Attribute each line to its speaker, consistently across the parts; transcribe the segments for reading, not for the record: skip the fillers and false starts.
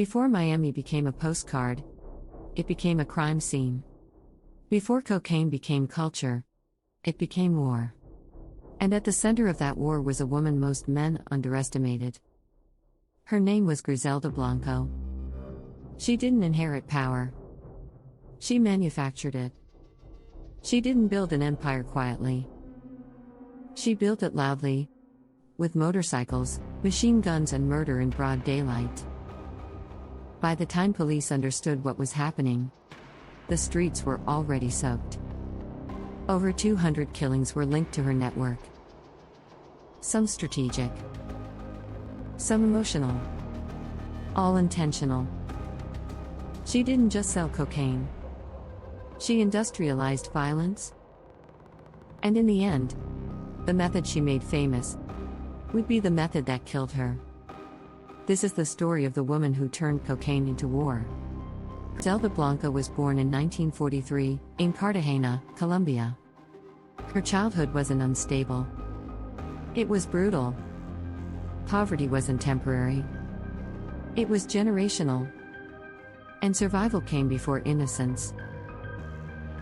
Speaker 1: Before Miami became a postcard, it became a crime scene. Before cocaine became culture, it became war. And at the center of that war was a woman most men underestimated. Her name was Griselda Blanco. She didn't inherit power. She manufactured it. She didn't build an empire quietly. She built it loudly, with motorcycles, machine guns, and murder in broad daylight. By the time police understood what was happening, the streets were already soaked. Over 200 killings were linked to her network. Some strategic, some emotional, all intentional. She didn't just sell cocaine. She industrialized violence. And in the end, the method she made famous would be the method that killed her. This is the story of the woman who turned cocaine into war. Griselda Blanco was born in 1943 in Cartagena, Colombia. Her childhood wasn't unstable. It was brutal. Poverty wasn't temporary. It was generational. And survival came before innocence.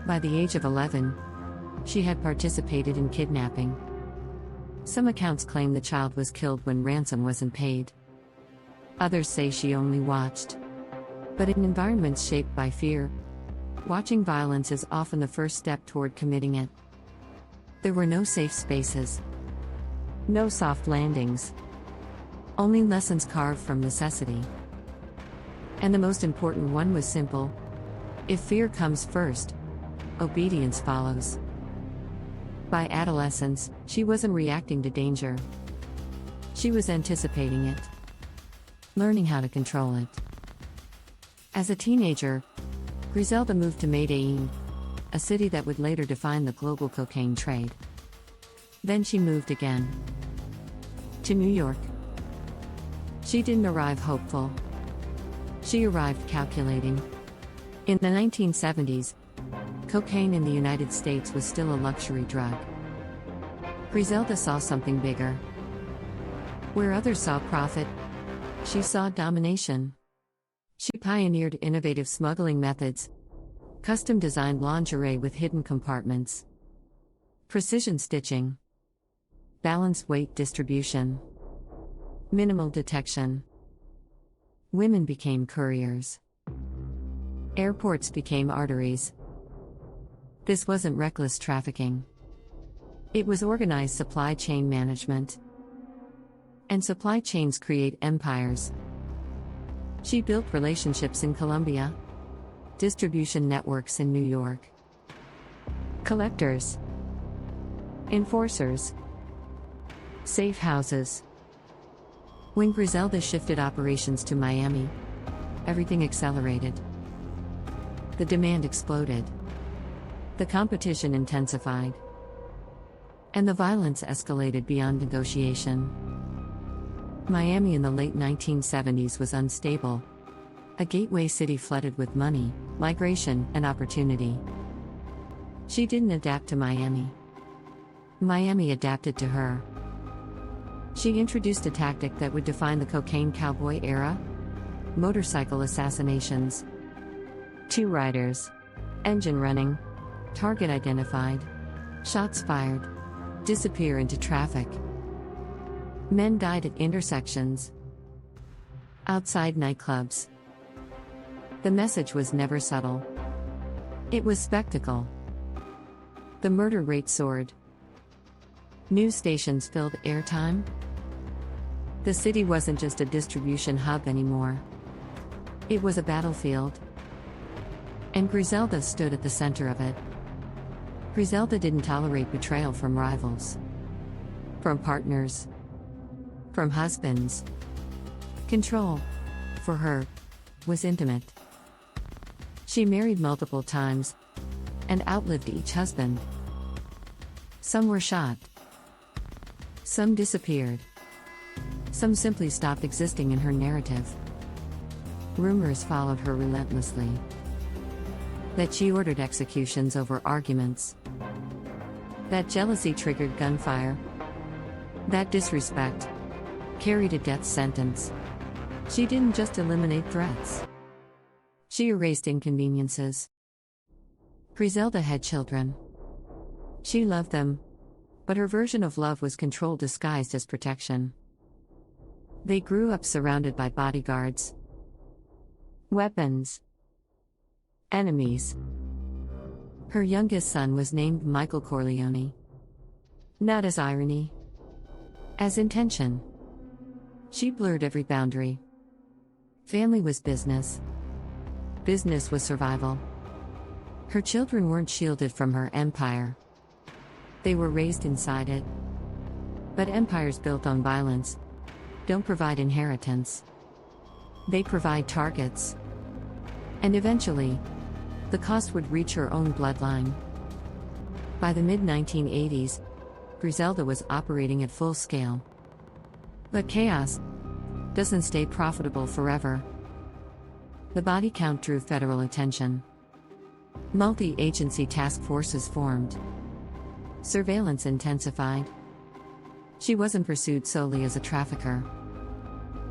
Speaker 1: By the age of 11, she had participated in kidnapping. Some accounts claim the child was killed when ransom wasn't paid. Others say she only watched. But in environments shaped by fear, watching violence is often the first step toward committing it. There were no safe spaces. No soft landings. Only lessons carved from necessity. And the most important one was simple. If fear comes first, obedience follows. By adolescence, she wasn't reacting to danger. She was anticipating it. Learning how to control it. As a teenager, Griselda moved to Medellin, a city that would later define the global cocaine trade. Then she moved again. To New York. She didn't arrive hopeful. She arrived calculating. In the 1970s, cocaine in the United States was still a luxury drug. Griselda saw something bigger. Where others saw profit, she saw domination. She pioneered innovative smuggling methods, custom-designed lingerie with hidden compartments, precision stitching, balanced weight distribution, minimal detection. Women became couriers. Airports became arteries. This wasn't reckless trafficking. It was organized supply chain management. And supply chains create empires. She built relationships in Colombia, distribution networks in New York, collectors, enforcers, safe houses. When Griselda shifted operations to Miami, everything accelerated. The demand exploded. The competition intensified. And the violence escalated beyond negotiation. Miami in the late 1970s was unstable. A gateway city flooded with money, migration, and opportunity. She didn't adapt to Miami. Miami adapted to her. She introduced a tactic that would define the Cocaine Cowboy era: motorcycle assassinations. 2 riders. Engine running. Target identified. Shots fired. Disappear into traffic. Men died at intersections. Outside nightclubs. The message was never subtle. It was spectacle. The murder rate soared. News stations filled airtime. The city wasn't just a distribution hub anymore. It was a battlefield. And Griselda stood at the center of it. Griselda didn't tolerate betrayal from rivals, from partners, from husbands. Control, for her, was intimate. She married multiple times and outlived each husband. Some were shot. Some disappeared. Some simply stopped existing in her narrative. Rumors followed her relentlessly. That she ordered executions over arguments. That jealousy triggered gunfire. That disrespect carried a death sentence. She didn't just eliminate threats. She erased inconveniences. Griselda had children. She loved them, but her version of love was control disguised as protection. They grew up surrounded by bodyguards, weapons, enemies. Her youngest son was named Michael Corleone. Not as irony, as intention. She blurred every boundary. Family was business. Business was survival. Her children weren't shielded from her empire. They were raised inside it. But empires built on violence don't provide inheritance. They provide targets. And eventually, the cost would reach her own bloodline. By the mid-1980s, Griselda was operating at full scale. But chaos doesn't stay profitable forever. The body count drew federal attention. Multi-agency task forces formed. Surveillance intensified. She wasn't pursued solely as a trafficker.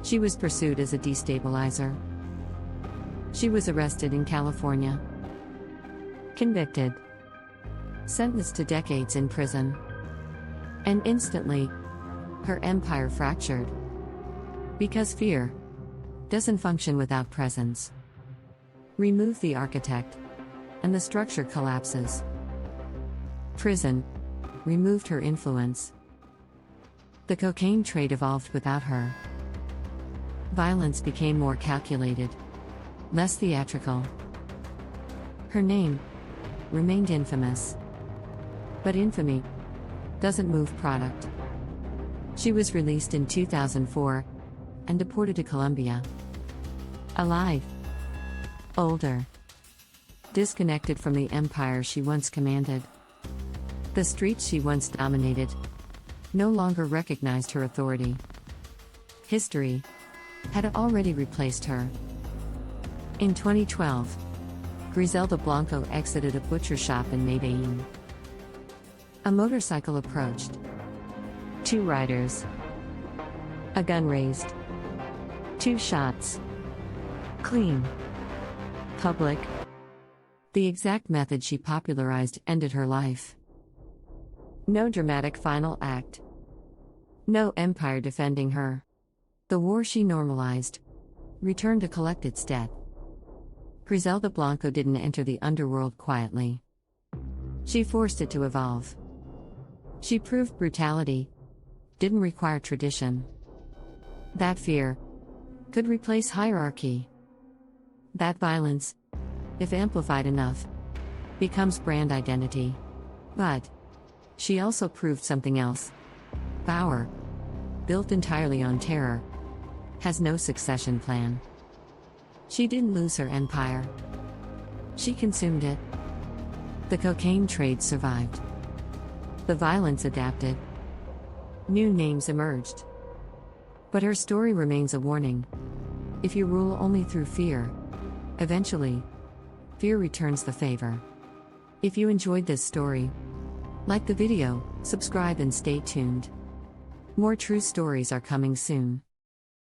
Speaker 1: She was pursued as a destabilizer. She was arrested in California. Convicted. Sentenced to decades in prison. And instantly, her empire fractured. Because fear doesn't function without presence. Remove the architect, and the structure collapses. Prison removed her influence. The cocaine trade evolved without her. Violence became more calculated, less theatrical. Her name remained infamous. But infamy doesn't move product. She was released in 2004 and deported to Colombia. Alive, older, disconnected from the empire she once commanded. The streets she once dominated no longer recognized her authority. History had already replaced her. In 2012, Griselda Blanco exited a butcher shop in Medellin. A motorcycle approached. 2 riders. A gun raised. 2 shots. Clean. Public. The exact method she popularized ended her life. No dramatic final act. No empire defending her. The war she normalized returned to collect its debt. Griselda Blanco didn't enter the underworld quietly. She forced it to evolve. She proved brutality didn't require tradition. That fear could replace hierarchy. That violence, if amplified enough, becomes brand identity. But she also proved something else. Power, built entirely on terror, has no succession plan. She didn't lose her empire. She consumed it. The cocaine trade survived. The violence adapted. New names emerged. But her story remains a warning. If you rule only through fear, eventually, fear returns the favor. If you enjoyed this story, like the video, subscribe and stay tuned. More true stories are coming soon.